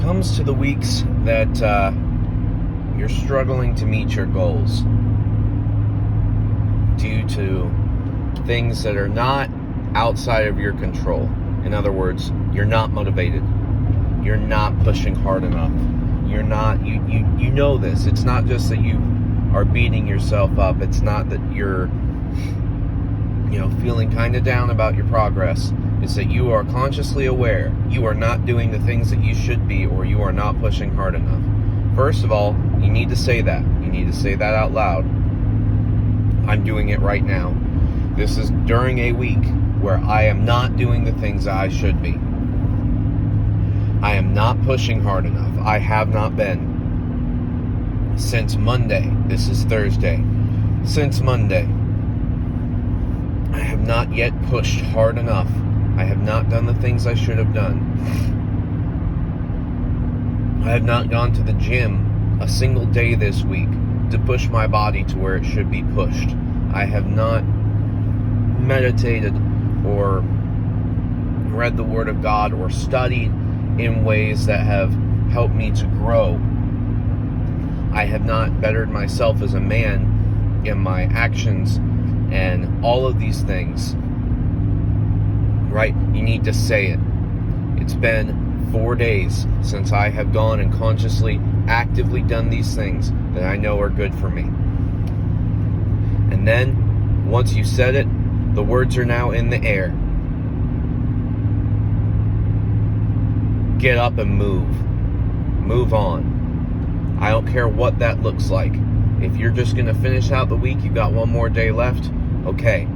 comes to the weeks that you're struggling to meet your goals due to things that are not outside of your control. In other words, you're not motivated. You're not pushing hard enough. You're not, you know this. It's not just that you are beating yourself up. It's not that you're, feeling kind of down about your progress. It's that you are consciously aware you are not doing the things that you should be, or you are not pushing hard enough. First of all, you need to say that. You need to say that out loud. I'm doing it right now. This is during a week where I am not doing the things that I should be. I am not pushing hard enough. I have not been since Monday. This is Thursday. Since Monday, I have not yet pushed hard enough. I have not done the things I should have done. I have not gone to the gym a single day this week to push my body to where it should be pushed. I have not meditated or read the Word of God or studied in ways that have helped me to grow. I have not bettered myself as a man in my actions and all of these things. Right? You need to say it. It's been 4 days since I have gone and consciously, actively done these things that I know are good for me. And then, once you said it, the words are now in the air. Get up and move. Move on. I don't care what that looks like. If you're just going to finish out the week, you got one more day left, okay.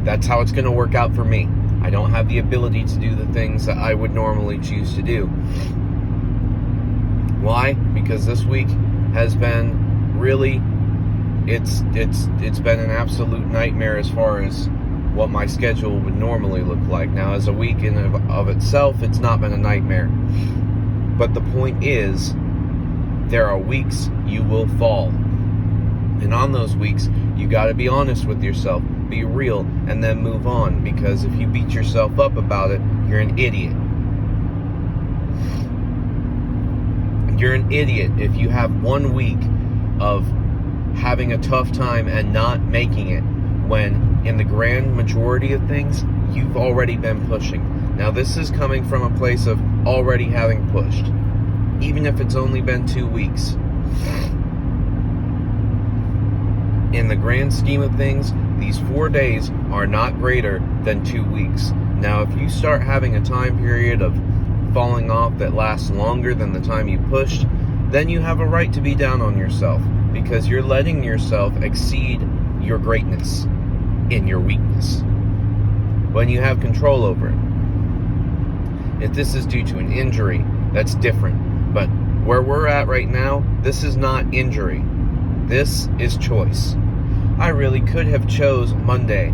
That's how it's going to work out for me. I don't have the ability to do the things that I would normally choose to do. Why? Because this week has been really, it's been an absolute nightmare as far as what my schedule would normally look like. Now, as a week in and of itself, it's not been a nightmare. But the point is, there are weeks you will fall. And on those weeks, you got to be honest with yourself. Be real, and then move on. Because if you beat yourself up about it, you're an idiot. You're an idiot if you have 1 week of having a tough time and not making it, when in the grand majority of things, you've already been pushing. Now, this is coming from a place of already having pushed, even if it's only been 2 weeks. In the grand scheme of things, these 4 days are not greater than 2 weeks. Now, if you start having a time period of falling off that lasts longer than the time you pushed, then you have a right to be down on yourself, because you're letting yourself exceed your greatness in your weakness when you have control over it. If this is due to an injury, that's different. But where we're at right now, this is not injury. This is choice. I really could have chose Monday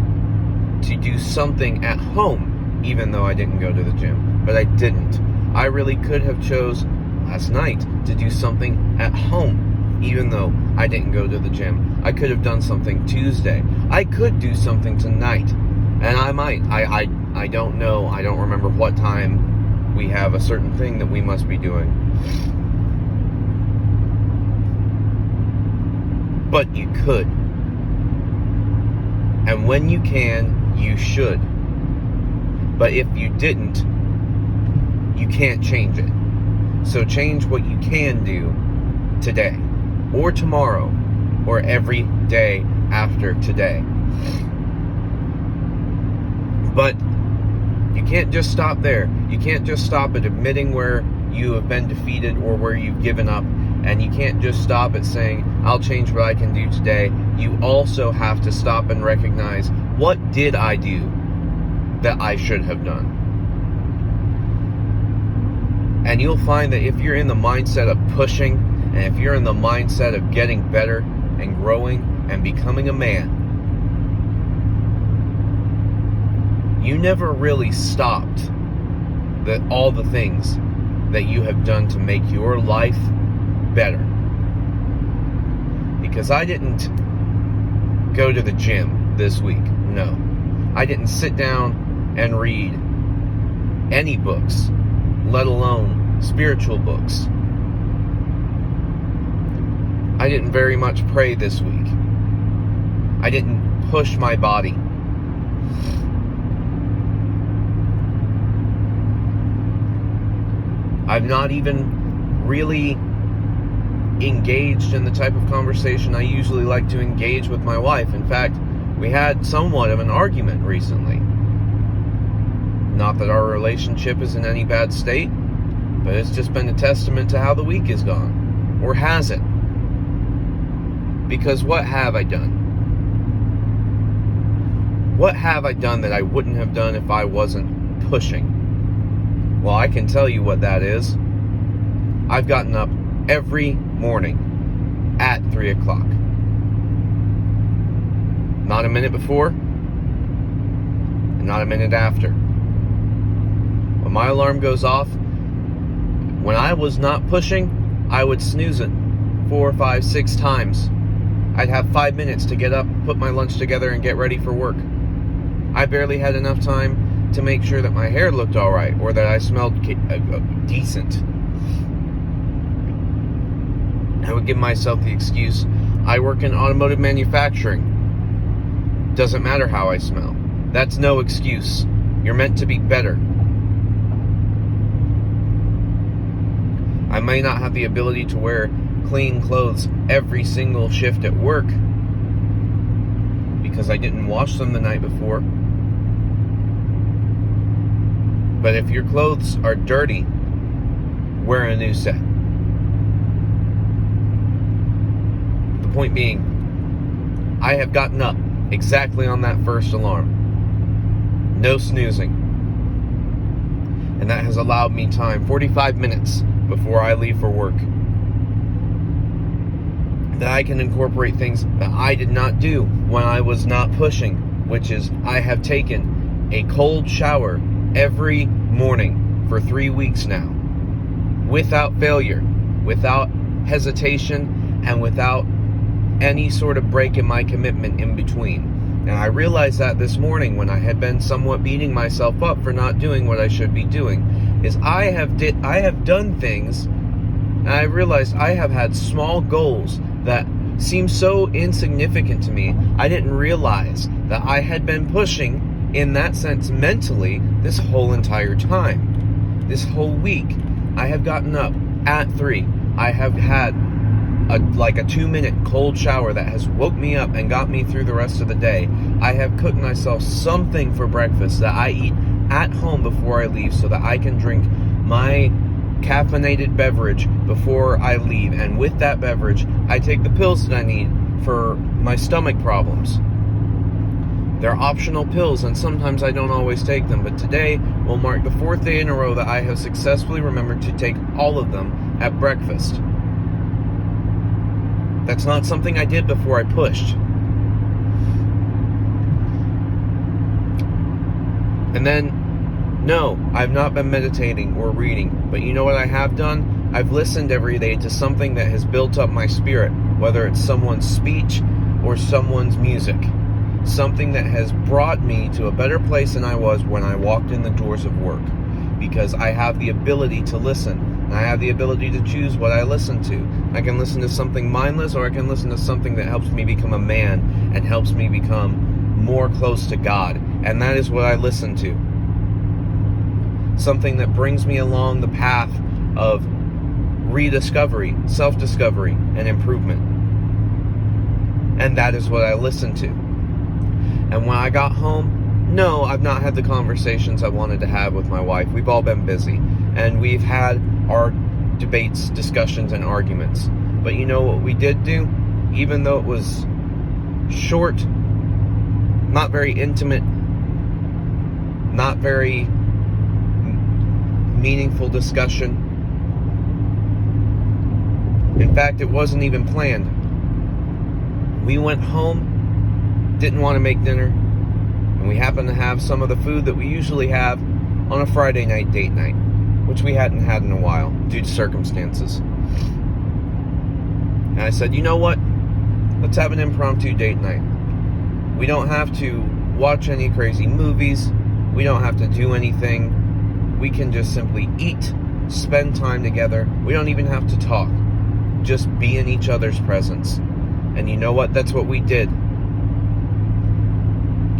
to do something at home, even though I didn't go to the gym, but I didn't. I really could have chose last night to do something at home, even though I didn't go to the gym. I could have done something Tuesday. I could do something tonight, and I might. I don't know. I don't remember what time we have a certain thing that we must be doing. But you could. And when you can, you should. But if you didn't, you can't change it. So change what you can do today, or tomorrow, or every day after today. But you can't just stop there. You can't just stop at admitting where you have been defeated or where you've given up. And you can't just stop at saying, I'll change what I can do today. You also have to stop and recognize, what did I do that I should have done? And you'll find that if you're in the mindset of pushing, and if you're in the mindset of getting better and growing and becoming a man, you never really stopped all the things that you have done to make your life better. Because I didn't go to the gym this week. No. I didn't sit down and read any books, let alone spiritual books. I didn't very much pray this week. I didn't push my body. I've not even really engaged in the type of conversation I usually like to engage with my wife. In fact, we had somewhat of an argument recently. Not that our relationship is in any bad state, but it's just been a testament to how the week has gone. Or has it? Because what have I done? What have I done that I wouldn't have done if I wasn't pushing? Well, I can tell you what that is. I've gotten up every morning at 3 o'clock. Not a minute before, and not a minute after. When my alarm goes off, when I was not pushing, I would snooze it 4, 5, 6 times. I'd have 5 minutes to get up, put my lunch together, and get ready for work. I barely had enough time to make sure that my hair looked alright, or that I smelled decent. I would give myself the excuse, I work in automotive manufacturing. Doesn't matter how I smell. That's no excuse. You're meant to be better. I may not have the ability to wear clean clothes every single shift at work because I didn't wash them the night before. But if your clothes are dirty, wear a new set. The point being, I have gotten up exactly on that first alarm. No snoozing. And that has allowed me time, 45 minutes before I leave for work, that I can incorporate things that I did not do when I was not pushing, which is I have taken a cold shower every morning for 3 weeks now, without failure, without hesitation, and without any sort of break in my commitment in between. And I realized that this morning when I had been somewhat beating myself up for not doing what I should be doing, is I have done things, and I realized I have had small goals that seem so insignificant to me. I didn't realize that I had been pushing in that sense mentally this whole entire time. This whole week, I have gotten up at 3. I have had a 2-minute cold shower that has woke me up and got me through the rest of the day. I have cooked myself something for breakfast that I eat at home before I leave so that I can drink my caffeinated beverage before I leave. And with that beverage, I take the pills that I need for my stomach problems. They're optional pills, and sometimes I don't always take them, but today will mark the 4th day in a row that I have successfully remembered to take all of them at breakfast. That's not something I did before I pushed. And then, no, I've not been meditating or reading, but you know what I have done? I've listened every day to something that has built up my spirit, whether it's someone's speech or someone's music. Something that has brought me to a better place than I was when I walked in the doors of work. Because I have the ability to listen. And I have the ability to choose what I listen to. I can listen to something mindless, or I can listen to something that helps me become a man and helps me become more close to God. And that is what I listen to. Something that brings me along the path of rediscovery, self-discovery, and improvement. And that is what I listen to. And when I got home, no, I've not had the conversations I wanted to have with my wife. We've all been busy. And we've had our debates, discussions, and arguments. But you know what we did do? Even though it was short, not very intimate, not very meaningful discussion. In fact, it wasn't even planned. We went home, didn't want to make dinner, and we happened to have some of the food that we usually have on a Friday night date night, which we hadn't had in a while due to circumstances. And I said, you know what? Let's have an impromptu date night. We don't have to watch any crazy movies. We don't have to do anything. We can just simply eat, spend time together. We don't even have to talk. Just be in each other's presence. And you know what? That's what we did.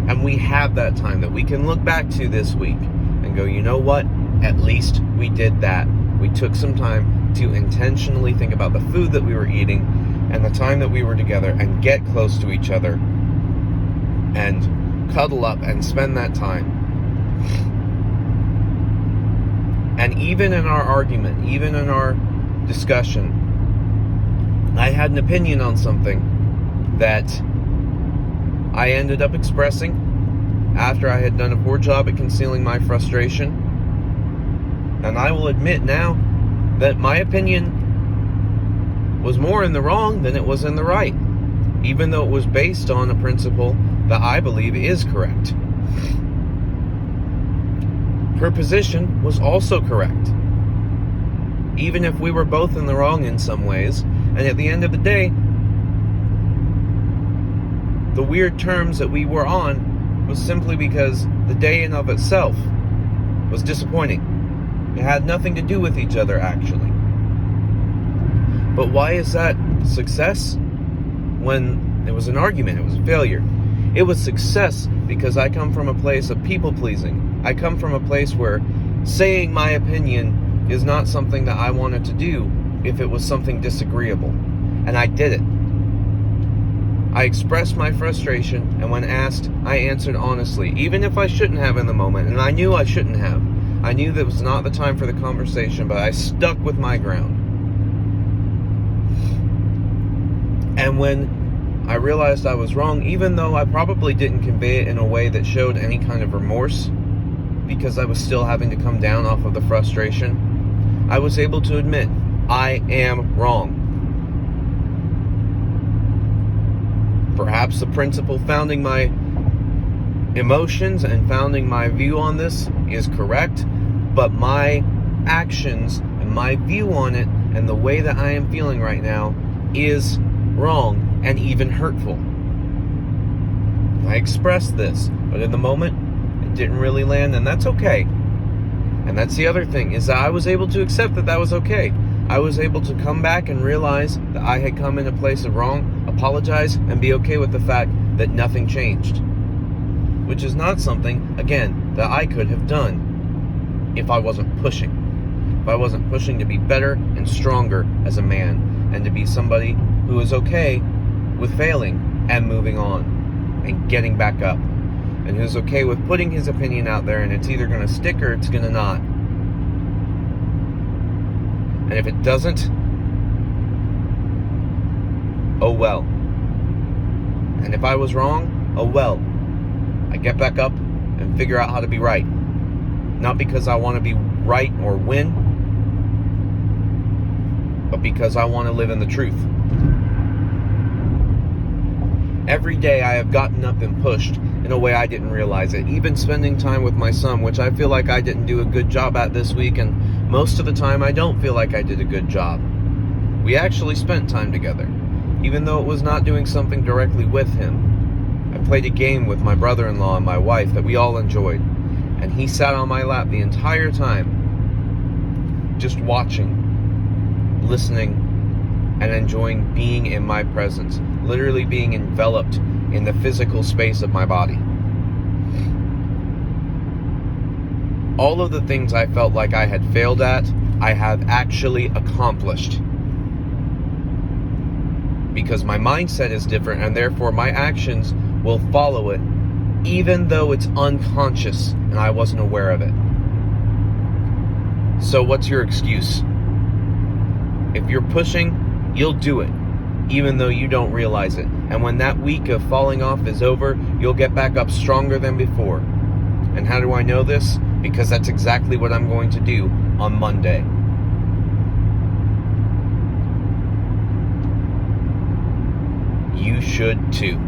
And we have that time that we can look back to this week and go, you know what? At least we did that. We took some time to intentionally think about the food that we were eating and the time that we were together and get close to each other and cuddle up and spend that time. And even in our argument, even in our discussion, I had an opinion on something that I ended up expressing after I had done a poor job at concealing my frustration. And I will admit now that my opinion was more in the wrong than it was in the right, even though it was based on a principle that I believe is correct. Her position was also correct, even if we were both in the wrong in some ways. And at the end of the day, the weird terms that we were on was simply because the day in of itself was disappointing. It had nothing to do with each other, actually. But why is that success when it was an argument? It was a failure. It was success because I come from a place of people-pleasing. I come from a place where saying my opinion is not something that I wanted to do if it was something disagreeable. And I did it. I expressed my frustration, and when asked, I answered honestly, even if I shouldn't have in the moment, and I knew I shouldn't have. I knew that was not the time for the conversation, but I stuck with my ground. And when I realized I was wrong, even though I probably didn't convey it in a way that showed any kind of remorse, because I was still having to come down off of the frustration, I was able to admit, I am wrong. Perhaps the principle founding my emotions and founding my view on this is correct, but my actions and my view on it and the way that I am feeling right now is wrong and even hurtful. I expressed this, but in the moment, it didn't really land, and that's okay. And that's the other thing, is that I was able to accept that that was okay. I was able to come back and realize that I had come in a place of wrong, apologize, and be okay with the fact that nothing changed. Which is not something, again, that I could have done if I wasn't pushing. If I wasn't pushing to be better and stronger as a man, and to be somebody who is okay with failing and moving on and getting back up, and who's okay with putting his opinion out there, and it's either going to stick or it's going to not. And if it doesn't, oh well. And if I was wrong, oh well. I get back up and figure out how to be right. Not because I want to be right or win, but because I want to live in the truth. Every day I have gotten up and pushed in a way I didn't realize it. Even spending time with my son, which I feel like I didn't do a good job at this week, and most of the time I don't feel like I did a good job. We actually spent time together, even though it was not doing something directly with him. I played a game with my brother-in-law and my wife that we all enjoyed, and he sat on my lap the entire time, just watching, listening, and enjoying being in my presence, literally being enveloped in the physical space of my body. All of the things I felt like I had failed at, I have actually accomplished. Because my mindset is different, and therefore my actions will follow it, even though it's unconscious and I wasn't aware of it. So what's your excuse? If you're pushing, you'll do it, even though you don't realize it. And when that week of falling off is over, you'll get back up stronger than before. And how do I know this? Because that's exactly what I'm going to do on Monday. You should too.